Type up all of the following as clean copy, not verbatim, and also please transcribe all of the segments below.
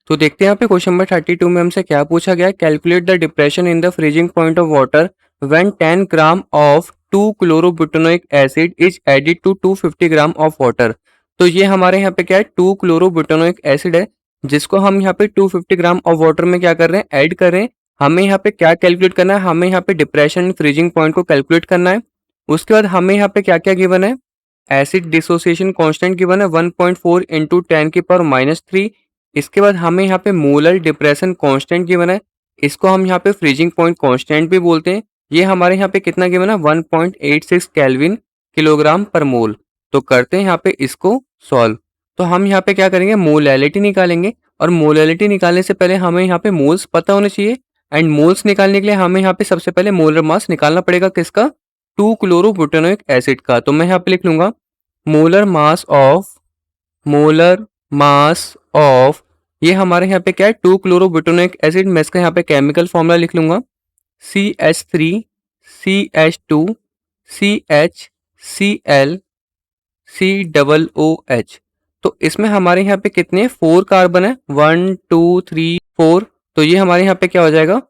तो देखते हैं यहाँ पे क्वेश्चन नंबर 32 में हमसे क्या पूछा गया है। Calculate the depression in the freezing point of water when 10 gram of 2 chlorobutanoic acid is added to 250 gram of water. तो ये हमारे यहाँ पे क्या है, 2 क्लोरोब्यूटेनोइक एसिड है जिसको हम यहाँ पे 250 ग्राम ऑफ वाटर में क्या कर रहे हैं, ऐड कर रहे हैं। हमें यहाँ पे क्या कैलकुलेट करना है, हमें यहाँ पे डिप्रेशन इन फ्रीजिंग पॉइंट को कैलकुलेट करना है। उसके बाद हमें यहाँ पे क्या क्या गिवन है, एसिड डिसोसिएशन कांस्टेंट गिवन है 1.4 इंटू 10⁻³ इसके बाद हमें यहाँ पे मोलर डिप्रेशन कांस्टेंट गिवन है, इसको हम यहाँ पे फ्रीजिंग पॉइंट कांस्टेंट भी बोलते हैं। ये हमारे यहाँ पे कितना गिवन है, 1.86 केल्विन किलोग्राम पर मोल। तो करते हैं यहाँ पे इसको सॉल्व। तो हम यहाँ पे क्या करेंगे, मोलैलिटी निकालेंगे और मोलैलिटी निकालने से पहले हमें यहाँ पे मोल्स पता होने चाहिए। एंड मोल्स निकालने के लिए हमें यहाँ पे सबसे पहले मोलर मास निकालना पड़ेगा, किसका, 2 क्लोरोब्यूटेनोइक एसिड का। तो मैं यहाँ पे लिख लूंगा मोलर मास ऑफ ये हमारे यहाँ पे क्या है, 2 क्लोरोब्यूटेनोइक एसिड। मैं इसका यहाँ पे केमिकल फॉर्मूला लिख लूंगा CH3 CH2 CHCl COOH। तो इसमें हमारे यहाँ पे कितने 4 कार्बन है, 1 2 3 4। तो ये हमारे यहाँ पे क्या हो जाएगा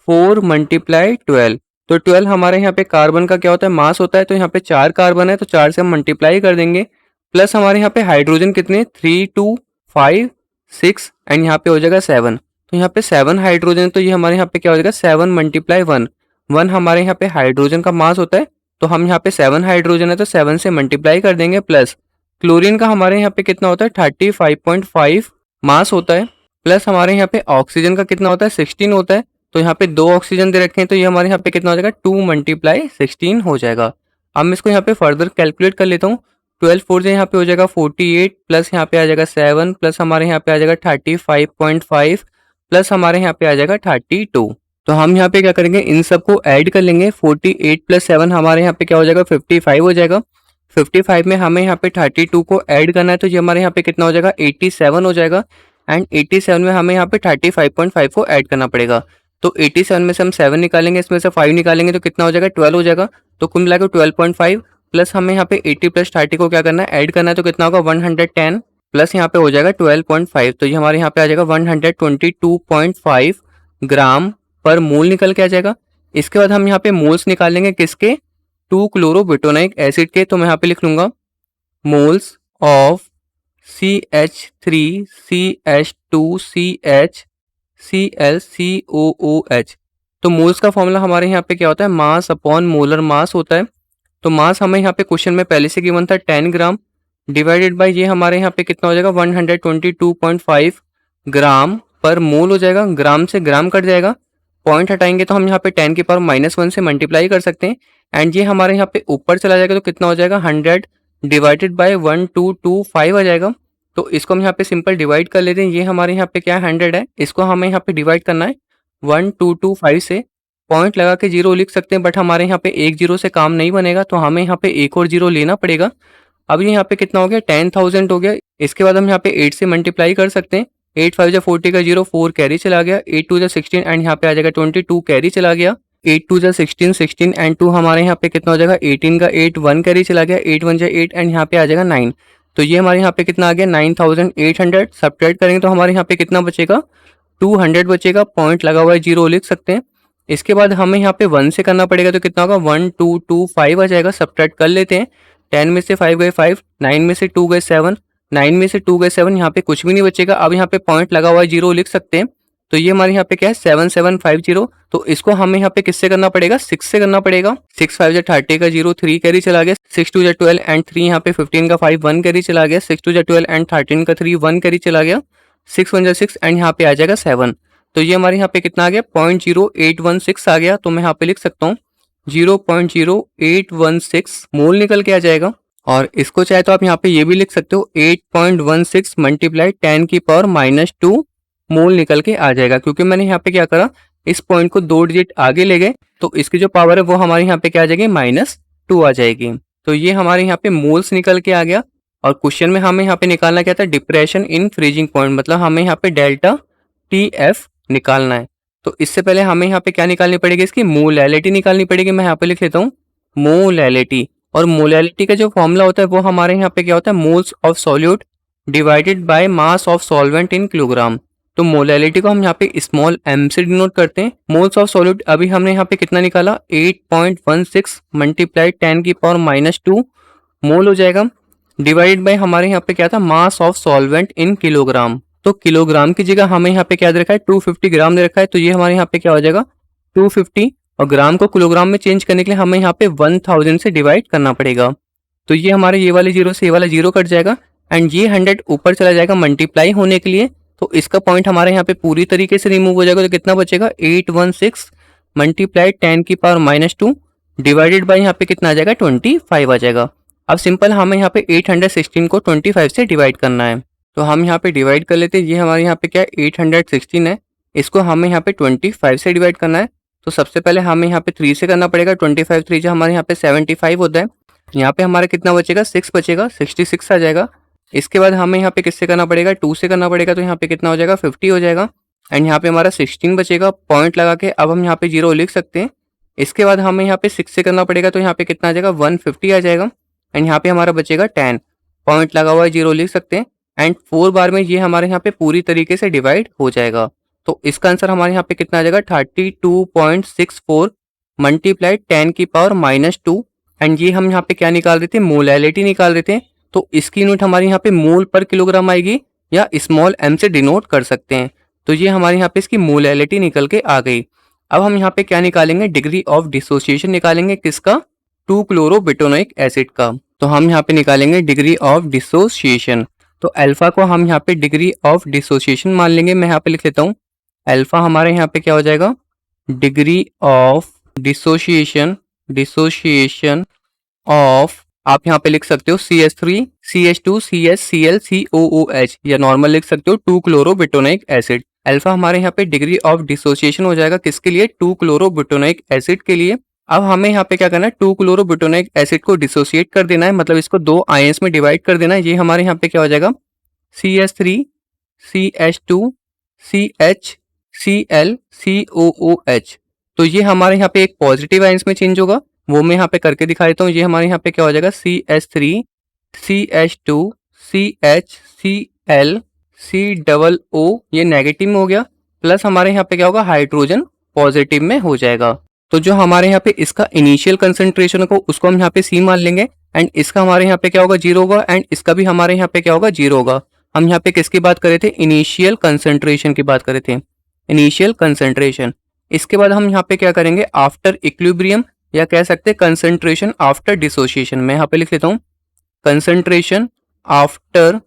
4 × 12। तो 12 हमारे यहाँ पे कार्बन का क्या होता है, मास होता है। तो यहाँ पे 4 कार्बन है तो 4 से हम मल्टीप्लाई कर देंगे। प्लस हमारे यहाँ पे हाइड्रोजन कितने 3 2 5 6 एंड यहाँ पे हो जाएगा 7। तो यहाँ पे 7 हाइड्रोजन, तो ये हमारे यहाँ पे क्या हो जाएगा 7 × 1। 1 हमारे यहाँ पे हाइड्रोजन का मास होता है। तो हम यहाँ पे 7 हाइड्रोजन है तो 7 से मल्टीप्लाई कर देंगे। प्लस क्लोरीन का हमारे यहाँ पे कितना होता है 35.5 मास होता है। प्लस हमारे यहाँ पे ऑक्सीजन का कितना होता है 16 होता है। तो यहाँ पे 2 ऑक्सीजन दे रखे हैं तो ये हमारे यहाँ पे कितना हो जाएगा 2 × 16 हो जाएगा। अब मैं इसको यहाँ पे फर्दर कैलकुलेट कर लेता हूँ। 12 4 से यहाँ पे हो जाएगा 48 प्लस यहाँ पे आ जाएगा 7 प्लस हमारे यहाँ पे आ जाएगा 35.5 प्लस हमारे यहाँ पे आ जाएगा 32। तो हम यहाँ पे क्या करेंगे, इन सबको ऐड कर लेंगे। 48 + 7 हमारे यहाँ पे क्या हो जाएगा 55 हो जाएगा। 55 में हमें यहाँ पे 32 को ऐड करना है तो ये हमारे यहाँ पे कितना हो जाएगा 87 हो जाएगा। एंड 87 में हमें यहाँ पे 35.5 को ऐड करना पड़ेगा। तो 87 में से हम 7 निकालेंगे, इसमें से 5 निकालेंगे तो कितना हो जाएगा 12 हो जाएगा। तो कुल मिलाकर 12.5 प्लस हमें यहाँ पे 80 + 30 को क्या करना है, ऐड करना है। तो कितना होगा 110 प्लस यहाँ पे हो जाएगा 12.5। तो ये हमारे यहाँ पे आ जाएगा 122.5 ग्राम पर मोल निकल के आ जाएगा। इसके बाद हम यहाँ पे मोल्स निकालेंगे किसके, 2 क्लोरोब्यूटेनोइक एसिड के। तो मैं यहाँ पे लिख लूंगा moles of CH3 CH2 CHCl COOH। तो मोल्स का फॉर्मूला हमारे यहाँ पे क्या होता है, मास अपॉन मोलर मास होता है। तो मास हमें यहाँ पे क्वेश्चन में पहले से गिवन था 10 ग्राम डिवाइडेड बाय ये हमारे यहाँ पे कितना हो जाएगा 122.5 ग्राम पर मोल हो जाएगा। ग्राम से ग्राम कट जाएगा, पॉइंट हटाएंगे तो हम यहाँ पे 10⁻⁻1 से मल्टीप्लाई कर सकते हैं। एंड ये हमारे यहाँ पे ऊपर चला जाएगा तो कितना हो जाएगा 100 डिवाइडेड बाय 1225 आ जाएगा। तो इसको हम यहाँ पे सिंपल डिवाइड कर लेते हैं। ये हमारे यहाँ पे क्या है 100 है, इसको हमें यहाँ पे डिवाइड करना है 1225 से। पॉइंट लगा के 0 लिख सकते हैं बट हमारे यहाँ पे एक 0 से काम नहीं बनेगा तो हमें यहाँ पे एक और 0 लेना पड़ेगा। अब ये यहाँ पे कितना हो गया 10,000 हो गया। इसके बाद हम यहाँ पे 8 से मल्टीप्लाई कर सकते हैं। 8 5 40 का 0 4 कैरी चला गया, 8 2 16 एंड यहाँ पे आ जाएगा 22 कैरी चला गया। 8 2 16 16 एंड 2 हमारे यहाँ पे कितना हो जाएगा 18 का 8 1 कैरी चला गया, 8 1 8 एंड यहाँ पे आ जाएगा 9। तो ये हमारे यहाँ पे कितना आ गया 9800। सब्ट्रैक्ट करेंगे तो हमारे यहाँ पे कितना बचेगा 200 बचेगा। पॉइंट लगा हुआ है 0 लिख सकते हैं। इसके बाद हमें यहाँ पे 1 से करना पड़ेगा तो कितना होगा 1225 आ जाएगा। सब्ट्रैक्ट कर लेते हैं, 10 में से 5 गए 5, 9 में से 2 गए 7, 9 में से 2 गए 7, यहाँ पे कुछ भी नहीं बचेगा। अब यहाँ पे पॉइंट लगा हुआ है 0 लिख सकते हैं। तो ये हमारे यहाँ पे क्या है 7750। तो इसको हमें यहाँ पे किससे करना पड़ेगा 6 से करना पड़ेगा। 6 5 30 का 0 3 कैरी चला गया, 6 2 12 एंड 3 यहाँ पे 15 का 5 1 कैरी चला गया, 6 2 12 एंड 13 का 3 1 कैरी चला गया, 6 1 6 एंड यहाँ पे आ जाएगा 7। तो ये हमारे यहाँ पे कितना आ गया 0.0816 आ गया। तो मैं यहाँ पे लिख सकता हूँ 0.0816 मोल निकल के आ जाएगा। और इसको चाहे तो आप यहाँ पे ये भी लिख सकते हो 8.16 मल्टीप्लाई 10⁻⁻2 मोल निकल के आ जाएगा। क्योंकि मैंने यहाँ पे क्या करा, इस पॉइंट को 2 डिजिट आगे ले गए तो इसकी जो पावर है वो हमारे यहाँ पे क्या आ जाएगी -2 आ जाएगी। तो ये हमारे यहाँ पे मोल्स निकल के आ गया। और क्वेश्चन में हमें यहाँ पे निकालना क्या था, डिप्रेशन इन फ्रीजिंग पॉइंट, मतलब हमें यहाँ पे डेल्टा TF निकालना है। तो इससे पहले हमें यहाँ पे क्या निकालनी पड़ेगी, इसकी मोलैलिटी निकालनी पड़ेगी। मैं यहाँ पे लिख लेता हूँ मोलैलिटी। और मोलैलिटी का जो फॉर्मूला होता है वो हमारे यहाँ पे क्या होता है, moles of solute divided by mass of solvent in kilogram. तो मोलैलिटी को हम यहाँ पे स्मॉल m से डिनोट करते हैं। मोल्स ऑफ सॉलिड अभी हमने यहाँ पे कितना निकाला 8.16 मल्टीप्लाई 10 की पावर -2 मोल हो जाएगा, डिवाइडेड बाय हमारे यहाँ पे क्या था mass of solvent in kilogram. तो किलोग्राम की जगह हमें यहाँ पे क्या दे रखा है 250 ग्राम दे रखा है, तो ये हमारे यहाँ पे क्या हो जाएगा 250, और ग्राम को किलोग्राम में चेंज करने के लिए हमें यहाँ पे 1000 से डिवाइड करना पड़ेगा। तो ये हमारे ये वाले जीरो से ये वाला जीरो कट जाएगा एंड ये 100 ऊपर चला जाएगा मल्टीप्लाई होने के लिए, तो इसका पॉइंट हमारे यहाँ पे पूरी तरीके से रिमूव हो जाएगा। तो कितना बचेगा 816 मल्टीप्लाई 10 की पावर -2 डिवाइडेड बाय यहाँ पे कितना आ जाएगा 25 आ जाएगा। अब सिंपल हमें यहाँ पे 816 को 25 से डिवाइड करना है, तो हम यहाँ पे डिवाइड कर लेते हैं। ये हमारे यहाँ पे क्या है 816 है, इसको हमें यहाँ पे 25 से डिवाइड करना है। तो सबसे पहले हमें यहाँ पे 3 से करना पड़ेगा, 25 3 जो हमारे यहाँ पे 75 होता है, यहाँ पे हमारा कितना बचेगा 6 बचेगा, 66 आ जाएगा। इसके बाद हमें यहाँ पे किससे करना पड़ेगा 2 से करना पड़ेगा, तो यहाँ पे कितना हो जाएगा 50 हो जाएगा एंड यहाँ पे हमारा 16 बचेगा पॉइंट लगा के। अब हम यहाँ पे 0 लिख सकते हैं। इसके बाद हमें यहाँ पे 6 से करना पड़ेगा, तो यहाँ पे कितना आ जाएगा 150 आ जाएगा एंड यहाँ पे हमारा बचेगा 10 पॉइंट लगा हुआ है, 0 लिख सकते हैं एंड 4 बार में ये हमारे यहाँ पे पूरी तरीके से डिवाइड हो जाएगा। तो इसका आंसर हमारे यहाँ पे कितना आ जाएगा 32.64 मल्टीप्लाई 10 की पावर -2 एंड ये हम यहाँ पे क्या निकाल रहे थे मोलैलिटी निकाल रहे थे, तो इसकी यूनिट हमारे यहाँ पे मोल पर किलोग्राम आएगी या स्मॉल m से डिनोट कर सकते हैं। तो ये हमारे यहाँ पे इसकी मोलैलिटी निकल के आ गई। अब हम यहाँ पे क्या निकालेंगे डिग्री ऑफ डिसोसिएशन निकालेंगे, किसका 2-क्लोरोबिटोनोइक एसिड का। तो हम यहाँ पे निकालेंगे डिग्री ऑफ डिसोसिएशन। तो अल्फा को हम यहाँ पे डिग्री ऑफ डिसोसिएशन मान लेंगे। मैं यहाँ पे लिख लेता हूँ अल्फा हमारे यहाँ पे क्या हो जाएगा डिग्री ऑफ डिसोसिएशन ऑफ, आप यहाँ पे लिख सकते हो CH3 CH2 CH Cl COOH या नॉर्मल लिख सकते हो 2-क्लोरोबिटोनोइक एसिड। अल्फा हमारे यहाँ पे डिग्री ऑफ डिसोसिएशन हो जाएगा किसके लिए 2-क्लोरोबिटोनोइक एसिड के लिए। अब हमें यहाँ पे क्या करना है 2-क्लोरोबिटोनोइक एसिड को डिसोसिएट कर देना है, मतलब इसको 2 आयंस में डिवाइड कर देना है। ये हमारे यहाँ पे क्या हो जाएगा CH3 CH2 CH Cl COOH। तो ये हमारे यहाँ पे एक पॉजिटिव आयंस में चेंज होगा, वो मैं यहाँ पे करके दिखा देता हूँ। ये हमारे यहाँ पे क्या हो जाएगा CH3 CH2 CH Cl COO, ये नेगेटिव में हो गया, प्लस हमारे यहाँ पे क्या होगा हाइड्रोजन पॉजिटिव में हो जाएगा। तो जो हमारे यहाँ पे इसका इनिशियल कंसंट्रेशन को उसको हम यहाँ पे C मान लेंगे एंड इसका हमारे यहाँ पे क्या होगा 0 होगा एंड इसका भी हमारे यहाँ पे क्या होगा 0 होगा। हम यहाँ पे किसकी बात कर रहे थे इनिशियल कंसंट्रेशन की बात कर रहे थे, इनिशियल कंसंट्रेशन। इसके बाद हम यहाँ पे क्या करेंगे आफ्टर इक्विलिब्रियम या कह सकते हैं कंसंट्रेशन आफ्टर डिसोसिएशन। मैं यहाँ पे लिख लेता हूँ कंसंट्रेशन आफ्टर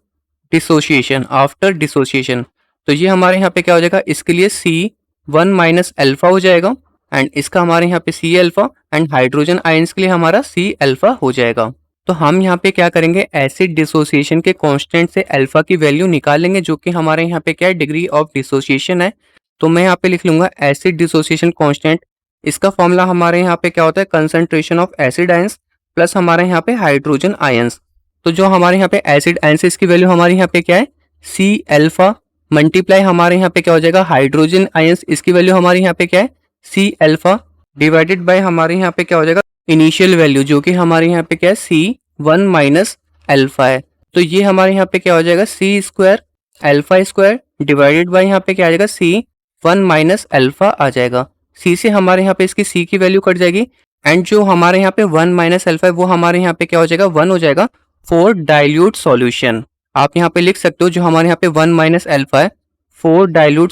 डिसोसिएशन। तो ये हमारे यहाँ पे क्या हो जाएगा इसके लिए C1 - अल्फा हो जाएगा एंड इसका हमारे यहाँ पे C alpha and hydrogen ions के लिए हमारा C अल्फा हो जाएगा। तो हम यहाँ पे क्या करेंगे एसिड डिसोसिएशन के कांस्टेंट से अल्फा की वैल्यू निकाल लेंगे, जो कि हमारे यहाँ पे क्या है डिग्री ऑफ डिसोसिएशन है। तो मैं यहाँ पे लिख लूंगा एसिड डिसोसिएशन कांस्टेंट, इसका फॉर्मूला हमारे यहाँ पे क्या होता है concentration of acid ions plus हमारे यहाँ पे हाइड्रोजन आयंस। तो जो हमारे यहाँ पे एसिड आयंस इसकी वैल्यू हमारे यहाँ पे क्या है C अल्फा मल्टीप्लाई हमारे यहाँ पे क्या हो जाएगा हाइड्रोजन आयंस, इसकी वैल्यू हमारे यहाँ पे क्या है C अल्फा डिवाइडेड बाय हमारे यहाँ पे क्या हो जाएगा इनिशियल वैल्यू, जो कि हमारे यहाँ पे क्या है C1 - अल्फा है। तो ये हमारे यहाँ पे क्या हो जाएगा C² alpha square divided by यहाँ पे क्या आ जाएगा C1 - अल्फा आ जाएगा। C से हमारे यहाँ पे इसकी C की वैल्यू कट जाएगी एंड जो हमारे यहाँ पे 1 - अल्फा है वो हमारे यहाँ पे क्या हो जाएगा 1 हो जाएगा फॉर डाइल्यूट सॉल्यूशन। आप यहाँ पे लिख सकते हो जो हमारे यहाँ पे 1 - अल्फा है फॉर डाइल्यूट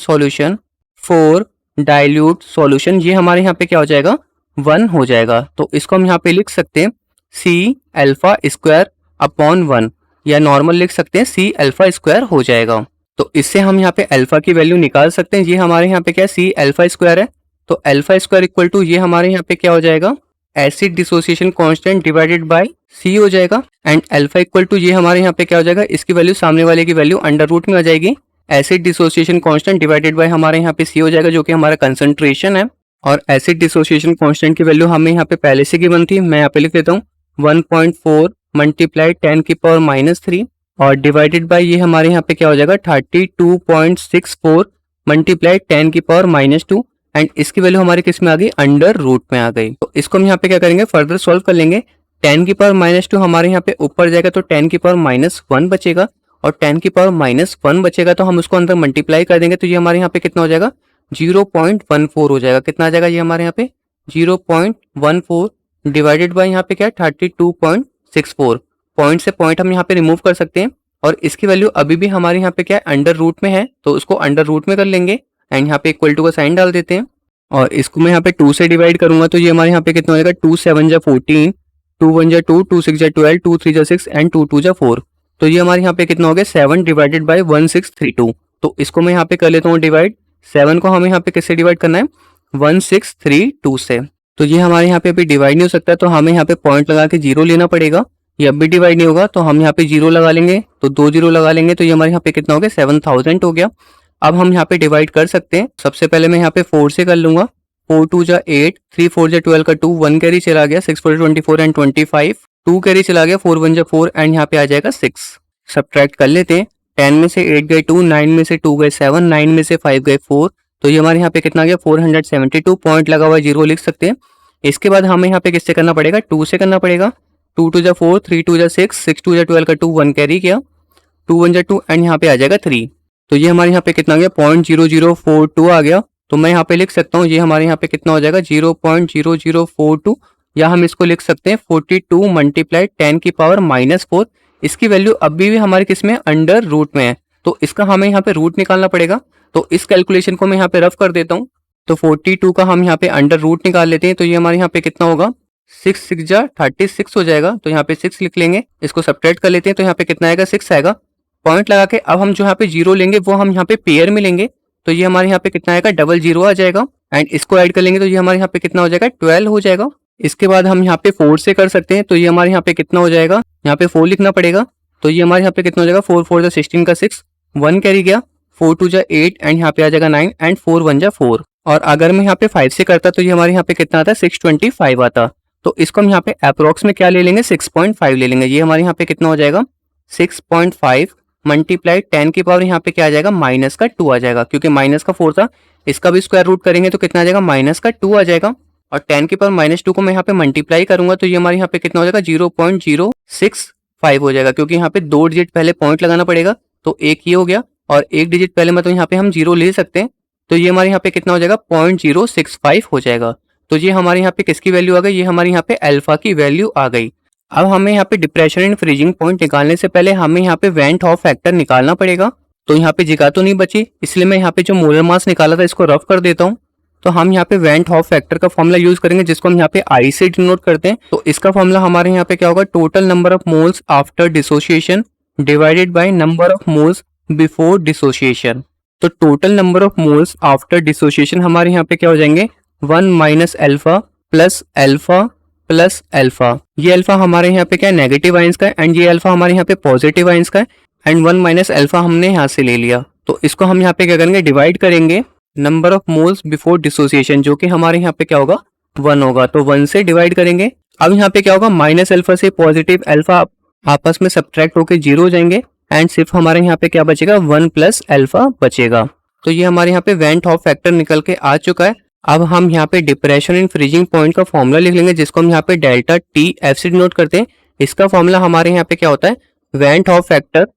सॉल्यूशन, ये हमारे यहाँ पे क्या हो जाएगा 1 हो जाएगा। तो इसको हम यहाँ पे लिख सकते हैं C अल्फा स्क्वायर अपॉन 1 या नॉर्मल लिख सकते हैं C अल्फा स्क्वायर हो जाएगा। तो इससे हम यहाँ पे अल्फा की वैल्यू निकाल सकते हैं। ये हमारे यहाँ पे क्या C अल्फा स्क्वायर है, तो अल्फा स्क्वायर इक्वल टू ये हमारे यहाँ पे क्या हो जाएगा acid dissociation constant divided by C हो जाएगा एंड अल्फा इक्वल टू ये हमारे यहाँ पे क्या हो जाएगा इसकी वैल्यू सामने वाले की वैल्यू अंडर रूट में आ जाएगी, acid dissociation constant divided by हमारे यहाँ पे C हो जाएगा जो कि हमारा कंसंट्रेशन है। और एसिड डिसोसिएशन कांस्टेंट की वैल्यू हमें यहाँ पे पहले से गिवन थी, मैं यहाँ पे लिख देता हूँ 1.4 मल्टीप्लाई 10 की पावर -3 और डिवाइडेड बाय ये हमारे यहाँ पे क्या हो जाएगा 32.64 मल्टीप्लाई 10 की पावर -2 एंड इसकी वैल्यू हमारी किस में आ गई अंडर रूट में आ गई। तो इसको हम यहाँ पे क्या करेंगे फर्दर सॉल्व कर लेंगे। 10 की पावर -2 हमारे यहाँ पे ऊपर जाएगा तो 10 की पावर -1 बचेगा और 10 की पावर -1 बचेगा तो हम उसको अंदर मल्टीप्लाई कर देंगे तो ये हमारे यहाँ पे कितना हो जाएगा 0.14 हो जाएगा। कितना आ जाएगा ये हमारे यहाँ पे 0.14 डिवाइडेड बाय यहाँ पे क्या है 32.64। पॉइंट से पॉइंट हम यहाँ पे रिमूव कर सकते हैं और इसकी वैल्यू अभी भी हमारे यहाँ पे क्या है अंडर रूट में है, तो उसको अंडर रूट में कर लेंगे एंड यहाँ पे इक्वल टू का साइन डाल देते हैं और इसको मैं यहाँ पे 2 से डिवाइड करूंगा तो ये हमारे यहाँ पे कितना हो जाएगा 2 7 जा 14, 2 1 जा 2, 2 6 जा 12, 2 3 जा 6 एंड 2 2 जा 4। तो ये हमारे यहाँ पे कितना हो गया 7 डिवाइडेड बाय 1632। तो इसको मैं यहाँ पे कर लेता हूँ डिवाइड। 7 को हमें यहाँ पे किससे डिवाइड करना है 1632 से। तो ये हमारे यहाँ पे अभी डिवाइड नहीं हो सकता तो हमें यहाँ पे पॉइंट लगा के 0 लेना पड़ेगा। ये अब भी डिवाइड नहीं होगा तो हम यहाँ पे 0 लगा लेंगे, तो 2 0 लगा लेंगे तो ये हमारे यहाँ पे कितना हो गया 7000 हो गया। अब हम यहाँ पे डिवाइड कर सकते हैं। सबसे पहले मैं यहाँ पे 4 से कर लूंगा। 4 2 जा 8, 3 4 जा 12 का 2, 1 कैरी चला गया, 6 4 24 एंड 25, 2 कैरी चला गया, 4 1 जा 4 एंड यहाँ पे आ जाएगा 6। सब्ट्रैक्ट कर लेते हैं। 10 में से 8 गए 2, 9 में से 2 गए 7, 9 में से 5 गए 4, तो ये हमारे यहाँ पे कितना गया 472। पॉइंट लगा हुआ 0 लिख सकते हैं। इसके बाद हमें यहाँ पे किससे करना पड़ेगा 2 से करना पड़ेगा। 2 2 जा 4, 3 2 जा 6, 6 2 जा 12 का 2, 1 कैरी किया, 2 1 जा 2 एंड यहाँ पे आ जाएगा 3। तो ये हमारे यहाँ पे कितना गया 0.0042 आ गया। तो मैं यहाँ पे लिख सकता हूँ ये हमारे यहाँ पे कितना हो जाएगा 0.0042, या हम इसको लिख सकते हैं 42 मल्टीप्लाई 10 की पावर -4। इसकी वैल्यू अभी भी हमारे किस में अंडर रूट में है, तो इसका हमें यहाँ पे रूट निकालना पड़ेगा। तो इस कैलकुलेशन को मैं यहाँ पे रफ कर देता हूँ। तो 42 का हम यहाँ पे अंडर रूट निकाल लेते हैं तो ये हमारे यहाँ पे कितना होगा 6 6 जा 36 हो जाएगा। तो यहाँ पे 6 लिख लेंगे, इसको सब्ट्रैक्ट कर लेते हैं तो यहाँ पे कितना आएगा 6 आएगा। पॉइंट लगा के अब हम जो यहाँ पे 0 लेंगे वो हम यहाँ पे पेयर में लेंगे, तो ये हमारे यहाँ पे कितना आएगा 00 आ जाएगा एंड इसको ऐड कर लेंगे तो ये हमारे यहाँ पे कितना हो जाएगा 12 हो जाएगा। इसके बाद हम यहाँ पे 4 से कर सकते हैं तो ये हमारे यहाँ पे कितना हो जाएगा, यहाँ पे 4 लिखना पड़ेगा। तो ये हमारे यहाँ पे कितना हो जाएगा 4 4 जा 16 का 6, 1 कैरी गया, 4 2 जा 8 एंड यहाँ पे आ जाएगा 9 एंड 4 1 जा 4। और अगर मैं यहाँ पे 5 से करता तो ये हमारे यहाँ पे कितना आता है 625 आता। तो इसको हम यहाँ पे अप्रोक्स में क्या ले लेंगे 6.5 ले लेंगे। ये हमारे यहाँ पे कितना हो जाएगा 6.5 मल्टीप्लाई 10 की पावर यहाँ पे क्या आ जाएगा -2 आ जाएगा, क्योंकि माइनस का 4 था। इसका भी स्क्वायर रूट करेंगे तो कितना आ जाएगा -2 आ जाएगा। और 10 की पावर -2 को मैं यहाँ पे मल्टीप्लाई करूंगा तो ये हमारे यहाँ पे कितना हो जाएगा 0.065 हो जाएगा, क्योंकि यहाँ पे 2 डिजिट पहले पॉइंट लगाना पड़ेगा। तो एक ये हो गया और 1 डिजिट पहले मतलब यहाँ पे हम 0 ले सकते हैं, तो ये हमारे यहाँ पे कितना हो जाएगा 0.065 हो जाएगा। तो ये हमारे यहाँ पे किसकी वैल्यू आ गई, ये हमारे यहाँ पे अल्फा की वैल्यू आ गई। अब हमें यहाँ पे डिप्रेशन एंड फ्रीजिंग पॉइंट निकालने से पहले हमें यहाँ पे वेंट ऑफ फैक्टर निकालना पड़ेगा। तो यहाँ पे जगह तो नहीं बची, इसलिए मैं यहाँ पे जो मोलर मास निकाला था इसको रफ कर देता हूँ। तो हम यहाँ पे वेंट ऑफ फैक्टर का फॉर्मूला यूज करेंगे जिसको हम यहाँ पे आई से डिनोट करते हैं। तो इसका फॉर्मूला हमारे यहाँ पे क्या होगा total number of moles after dissociation divided by number of moles before dissociation. तो total number of moles after dissociation हमारे यहाँ पे क्या हो जाएंगे 1 minus alpha plus alpha plus alpha. ये अल्फा हमारे यहाँ पे क्या है नेगेटिव आयंस का है एंड ये अल्फा हमारे यहाँ पे पॉजिटिव आयंस का है एंड 1 माइनस अल्फा हमने यहाँ से ले लिया। तो इसको हम यहाँ पे क्या करेंगे डिवाइड करेंगे number of moles before dissociation, जो कि हमारे यहाँ पे क्या होगा 1 होगा। तो 1 से डिवाइड करेंगे। अब यहाँ पे क्या होगा माइनस अल्फा से पॉजिटिव अल्फा आपस में सब्ट्रैक्ट होकर 0 हो जाएंगे एंड सिर्फ हमारे यहाँ पे क्या बचेगा 1 प्लस अल्फा बचेगा। तो ये हमारे यहाँ पे वेंट ऑफ फैक्टर निकल के आ चुका है। अब हम यहाँ पे डिप्रेशन इन फ्रीजिंग पॉइंट का फॉर्मूला लिख लेंगे जिसको हम यहाँ पे डेल्टा टी एफ से डिनोट करते हैं। इसका फॉर्मूला हमारे यहाँ पे क्या होता है went of factor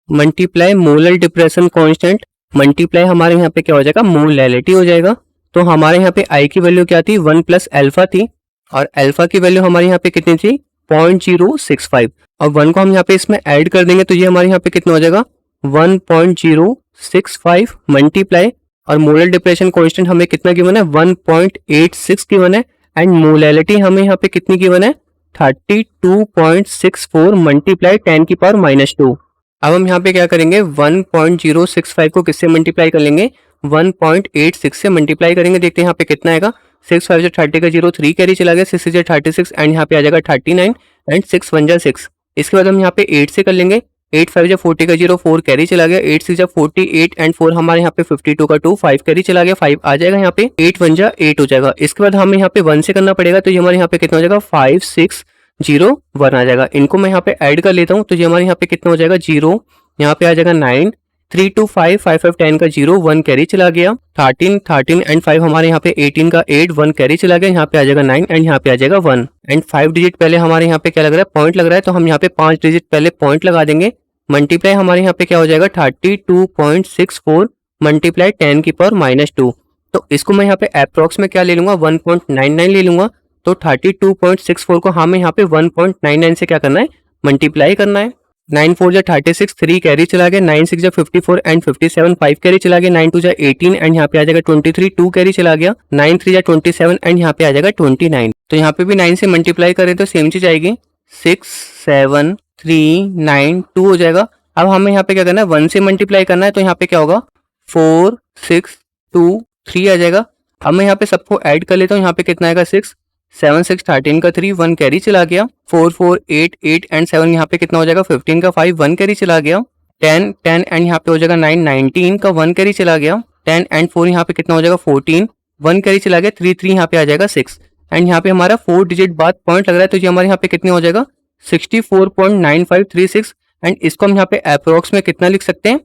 multiply molar depression constant multiply हमारे यहाँ पे क्या हो जाएगा मोलैलिटी हो जाएगा। तो हमारे यहाँ पे आई की वैल्यू क्या थी 1 प्लस अल्फा थी और अल्फा की वैल्यू हमारे यहाँ पे कितनी थी 0.065 और 1 को हम यहाँ पे इसमें ऐड कर देंगे तो ये हमारे यहाँ पे कितना हो जाएगा 1.065 मल्टीप्लाई और मोलर डिप्रेशन कांस्टेंट हमें कितना गिवन है 1.86 गिवन है एंड मोलैलिटी हमें यहाँ पे कितनी गिवन है 32.64 मल्टीप्लाई 10 की पावर -2। अब हम यहाँ पे क्या करेंगे 1.065 को किससे मल्टीप्लाई कर लेंगे 1.86 से मल्टीप्लाई करेंगे। देखते हैं यहाँ पे कितना आएगा 6 5 30 का 0 3 कैरी चला गया 6 6 36 एंड यहाँ पे आ जाएगा 39 एंड 6 1 6। इसके बाद हम यहाँ पे 8 से कर लेंगे 8 5 40 का 0 4 कैरी चला गया 8 6 48 एंड 4 हमारे यहाँ पे 52 का 2 5 कैरी चला गया 5 आ जाएगा यहाँ पे 8 1 8 हो जाएगा। इसके बाद हमें यहाँ पे 1 से करना पड़ेगा तो ये हमारे यहाँ पे कितना हो जाएगा 5 6 0 1 आ जाएगा। इनको मैं यहाँ पे ऐड कर लेता हूँ तो ये हमारे यहाँ पे कितना हो जाएगा 0 यहाँ पे आ जाएगा 9 3 2 5 5 5 10 का 0 1 कैरी चला गया 13 13 एंड 5 हमारे यहाँ पे 18 का 8 1 कैरी चला गया यहाँ पे आ जाएगा 9 एंड यहाँ पे आ जाएगा 1 एंड 5 डिजिट पहले हमारे यहाँ पे क्या लग रहा है पॉइंट लग रहा है तो हम यहाँ पे 5 डिजिट पहले पॉइंट लगा देंगे मल्टीप्लाई हमारे यहाँ पे क्या हो जाएगा 32.64 मल्टीप्लाई 10⁻²। तो इसको मैं यहाँ पे अप्रॉक्स में क्या ले लूंगा 1.99 ले लूंगा। तो 32.64 को हमें यहाँ पे 1.99 से क्या करना है मल्टीप्लाई करना है। 9 4 जा 36, 3 कैरी चला गया, 9 6 जा 54 एंड 57, 5 कैरी चला गया, 9 2 जा 18 एंड यहाँ पे आ जाएगा 23, 2 कैरी चला गया, 9 3 जा 27 एंड यहाँ पे आ जाएगा 29। तो यहाँ पे भी 9 से मल्टीप्लाई करें तो सेम चीज आएगी 6 7 3 9 2 हो जाएगा। अब हमें यहाँ पे क्या करना है 1 से मल्टीप्लाई करना है। तो यहाँ पे क्या होगा 4 6 2 3 आ जाएगा। अब मैं यहाँ पे सबको ऐड कर लेता हूँ। यहाँ पे कितना आएगा 6 7 6 13 का 3, 1 कैरी चला गया, 4 4 8 8 एंड 7 यहाँ पे कितना हो जाएगा 15 का 5, 1 कैरी चला गया, 10 10 एंड यहाँ पे हो जाएगा 9 19 का 1 कैरी चला गया, 10 एंड 4 यहाँ पे कितना हो जाएगा 14, 1 कैरी चला गया, 3 3 यहाँ पे आ जाएगा 6 एंड यहाँ पे हमारा 4 डिजिट बाद पॉइंट लग रहा है। तो ये हमारे यहाँ पे कितने हो जाएगा 64.9536 एंड इसको हम यहाँ पे अप्रोक्स में कितना लिख सकते हैं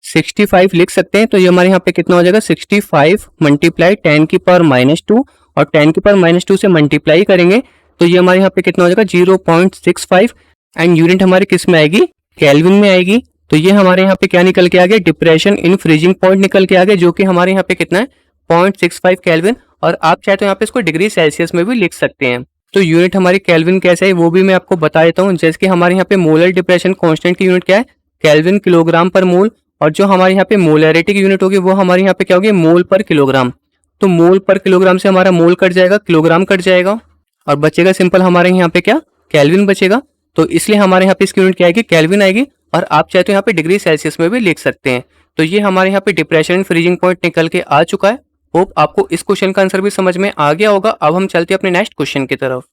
65 लिख सकते हैं। तो ये हमारे यहाँ पे कितना हो जाएगा 65 मल्टीप्लाई 10⁻² और 10⁻² से मल्टीप्लाई करेंगे तो ये हमारे यहाँ पे कितना हो जाएगा 0.65 एंड यूनिट हमारे किस में आएगी केल्विन में आएगी। तो ये हमारे यहाँ पे क्या निकल के आ गया डिप्रेशन इन फ्रीजिंग पॉइंट निकल के आ गया जो कि हमारे यहाँ पे कितना है 0.65 केल्विन। और आप चाहे तो यहाँ पे इसको डिग्री सेल्सियस में भी लिख सकते हैं। तो यूनिट हमारी केल्विन कैसे है वो भी मैं आपको बता देता हूँ। जैसे कि हमारे यहाँ पे मोलर डिप्रेशन कांस्टेंट की यूनिट क्या है केल्विन किलोग्राम पर मोल, और जो हमारे यहाँ पे मोलरिटी की यूनिट होगी वो हमारे यहाँ पे क्या होगी मोल पर किलोग्राम। तो मोल पर किलोग्राम से हमारा मोल कट जाएगा, किलोग्राम कट जाएगा और बचेगा सिंपल हमारे यहाँ पे क्या केल्विन बचेगा। तो इसलिए हमारे यहाँ पे इसकी यूनिट क्या आएगी केल्विन आएगी। और आप चाहे तो यहाँ पे डिग्री सेल्सियस में भी लिख सकते हैं। तो ये हमारे यहाँ पे डिप्रेशन एंड फ्रीजिंग पॉइंट निकल के आ चुका है। होप आपको इस क्वेश्चन का आंसर भी समझ में आ गया होगा। अब हम चलते हैं अपने नेक्स्ट क्वेश्चन की तरफ।